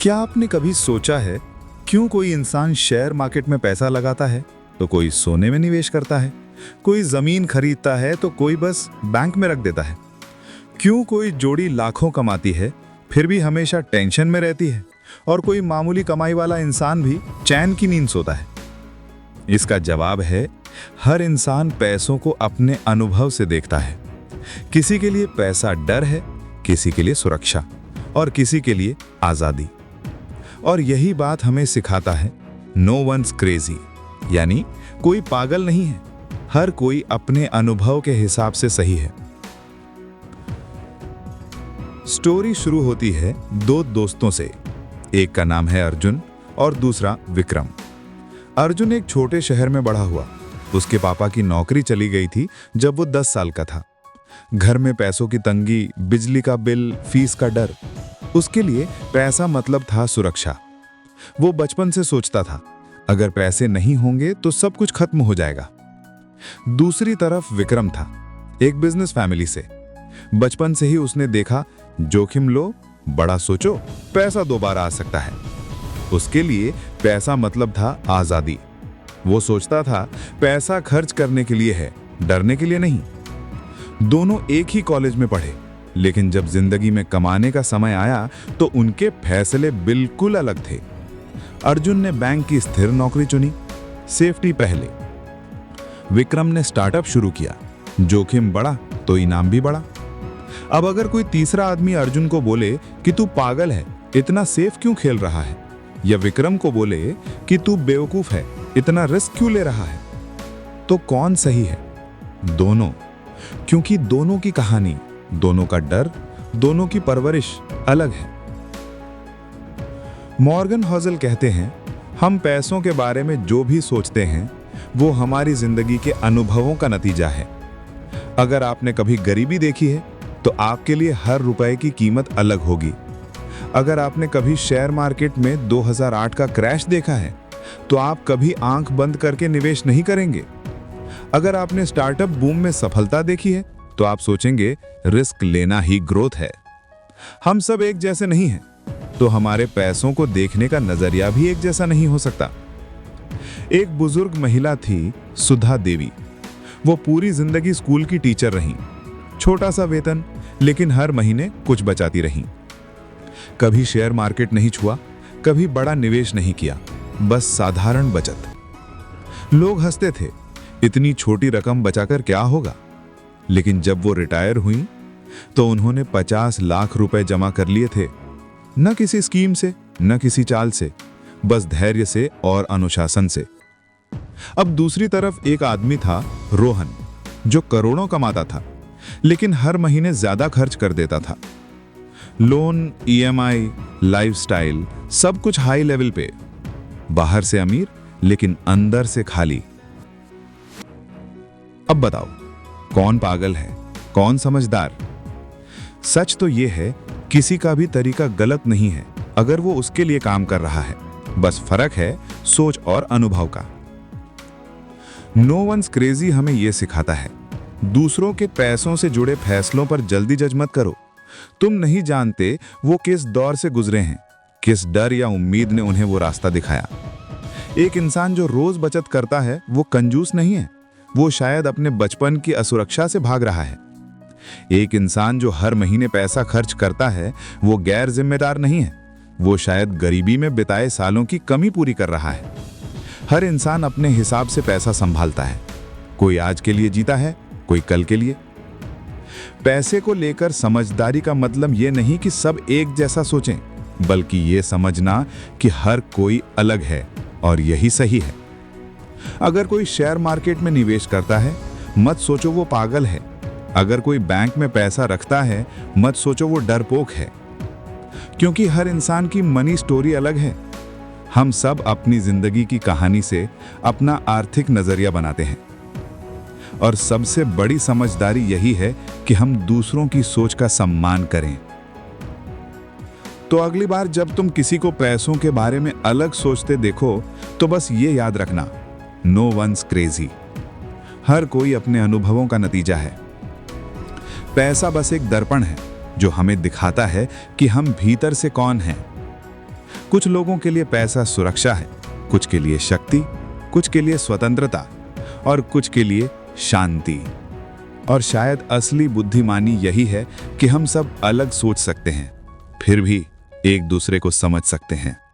क्या आपने कभी सोचा है क्यों कोई इंसान शेयर मार्केट में पैसा लगाता है तो कोई सोने में निवेश करता है, कोई जमीन खरीदता है तो कोई बस बैंक में रख देता है? क्यों कोई जोड़ी लाखों कमाती है फिर भी हमेशा टेंशन में रहती है और कोई मामूली कमाई वाला इंसान भी चैन की नींद सोता है? इसका जवाब है, हर इंसान पैसों को अपने अनुभव से देखता है। किसी के लिए पैसा डर है, किसी के लिए सुरक्षा और किसी के लिए आजादी। और यही बात हमें सिखाता है, नो वंस क्रेजी, यानी कोई पागल नहीं है, हर कोई अपने अनुभव के हिसाब से सही है। स्टोरी शुरू होती है दो दोस्तों से। एक का नाम है अर्जुन और दूसरा विक्रम। अर्जुन एक छोटे शहर में बड़ा हुआ। उसके पापा की नौकरी चली गई थी जब वो 10 साल का था। घर में पैसों की तंगी, बिजली का बिल, फीस का डर। उसके लिए पैसा मतलब था सुरक्षा। वो बचपन से सोचता था, अगर पैसे नहीं होंगे तो सब कुछ खत्म हो जाएगा। दूसरी तरफ विक्रम था, एक बिजनेस फैमिली से। बचपन से ही उसने देखा, जोखिम लो, बड़ा सोचो, पैसा दोबारा आ सकता है। उसके लिए पैसा मतलब था आजादी। वो सोचता था पैसा खर्च करने के लिए है, डरने के लिए नहीं। दोनों एक ही कॉलेज में पढ़े, लेकिन जब जिंदगी में कमाने का समय आया तो उनके फैसले बिल्कुल अलग थे। अर्जुन ने बैंक की स्थिर नौकरी चुनी, सेफ्टी पहले। विक्रम ने स्टार्टअप शुरू किया, जोखिम बढ़ा तो इनाम भी बढ़ा। अब अगर कोई तीसरा आदमी अर्जुन को बोले कि तू पागल है, इतना सेफ क्यों खेल रहा है, या विक्रम को बोले कि तू बेवकूफ है, इतना रिस्क क्यों ले रहा है, तो कौन सही है? दोनों। क्योंकि दोनों की कहानी, दोनों का डर, दोनों की परवरिश अलग है। मॉर्गन हॉजल कहते हैं, हम पैसों के बारे में जो भी सोचते हैं वो हमारी जिंदगी के अनुभवों का नतीजा है। अगर आपने कभी गरीबी देखी है तो आपके लिए हर रुपए की कीमत अलग होगी। अगर आपने कभी शेयर मार्केट में 2008 का क्रैश देखा है तो आप कभी आंख बंद करके निवेश नहीं करेंगे। अगर आपने स्टार्टअप बूम में सफलता देखी है तो आप सोचेंगे रिस्क लेना ही ग्रोथ है। हम सब एक जैसे नहीं हैं, तो हमारे पैसों को देखने का नजरिया भी एक जैसा नहीं हो सकता। एक बुजुर्ग महिला थी, सुधा देवी। वो पूरी जिंदगी स्कूल की टीचर रहीं। छोटा सा वेतन, लेकिन हर महीने कुछ बचाती रहीं। कभी शेयर मार्केट नहीं छुआ, कभी बड़ा निवेश नहीं किया, बस साधारण बचत। लोग हंसते थे, इतनी छोटी रकम बचाकर क्या होगा। लेकिन जब वो रिटायर हुई तो उन्होंने 50 लाख रुपए जमा कर लिए थे। न किसी स्कीम से, न किसी चाल से, बस धैर्य से और अनुशासन से। अब दूसरी तरफ एक आदमी था, रोहन, जो करोड़ों कमाता था लेकिन हर महीने ज्यादा खर्च कर देता था। लोन, ईएमआई, लाइफस्टाइल, सब कुछ हाई लेवल पे। बाहर से अमीर लेकिन अंदर से खाली। अब बताओ, कौन पागल है, कौन समझदार? सच तो यह है, किसी का भी तरीका गलत नहीं है अगर वो उसके लिए काम कर रहा है। बस फर्क है सोच और अनुभव का। नो वंस क्रेजी हमें यह सिखाता है, दूसरों के पैसों से जुड़े फैसलों पर जल्दी जज मत करो। तुम नहीं जानते वो किस दौर से गुजरे हैं, किस डर या उम्मीद ने उन्हें वो रास्ता दिखाया। एक इंसान जो रोज बचत करता है वो कंजूस नहीं है, वो शायद अपने बचपन की असुरक्षा से भाग रहा है। एक इंसान जो हर महीने पैसा खर्च करता है वो गैर जिम्मेदार नहीं है, वो शायद गरीबी में बिताए सालों की कमी पूरी कर रहा है। हर इंसान अपने हिसाब से पैसा संभालता है। कोई आज के लिए जीता है, कोई कल के लिए। पैसे को लेकर समझदारी का मतलब ये नहीं कि सब एक जैसा सोचें, बल्कि ये समझना कि हर कोई अलग है और यही सही है। अगर कोई शेयर मार्केट में निवेश करता है, मत सोचो वो पागल है। अगर कोई बैंक में पैसा रखता है, मत सोचो वो डरपोक है। क्योंकि हर इंसान की मनी स्टोरी अलग है। हम सब अपनी जिंदगी की कहानी से अपना आर्थिक नजरिया बनाते हैं। और सबसे बड़ी समझदारी यही है कि हम दूसरों की सोच का सम्मान करें। तो अगली बार जब तुम किसी को पैसों के बारे में अलग सोचते देखो तो बस ये याद रखना, नो वंस क्रेजी। हर कोई अपने अनुभवों का नतीजा है। पैसा बस एक दर्पण है जो हमें दिखाता है कि हम भीतर से कौन हैं। कुछ लोगों के लिए पैसा सुरक्षा है, कुछ के लिए शक्ति, कुछ के लिए स्वतंत्रता और कुछ के लिए शांति। और शायद असली बुद्धिमानी यही है कि हम सब अलग सोच सकते हैं, फिर भी एक दूसरे को समझ सकते हैं।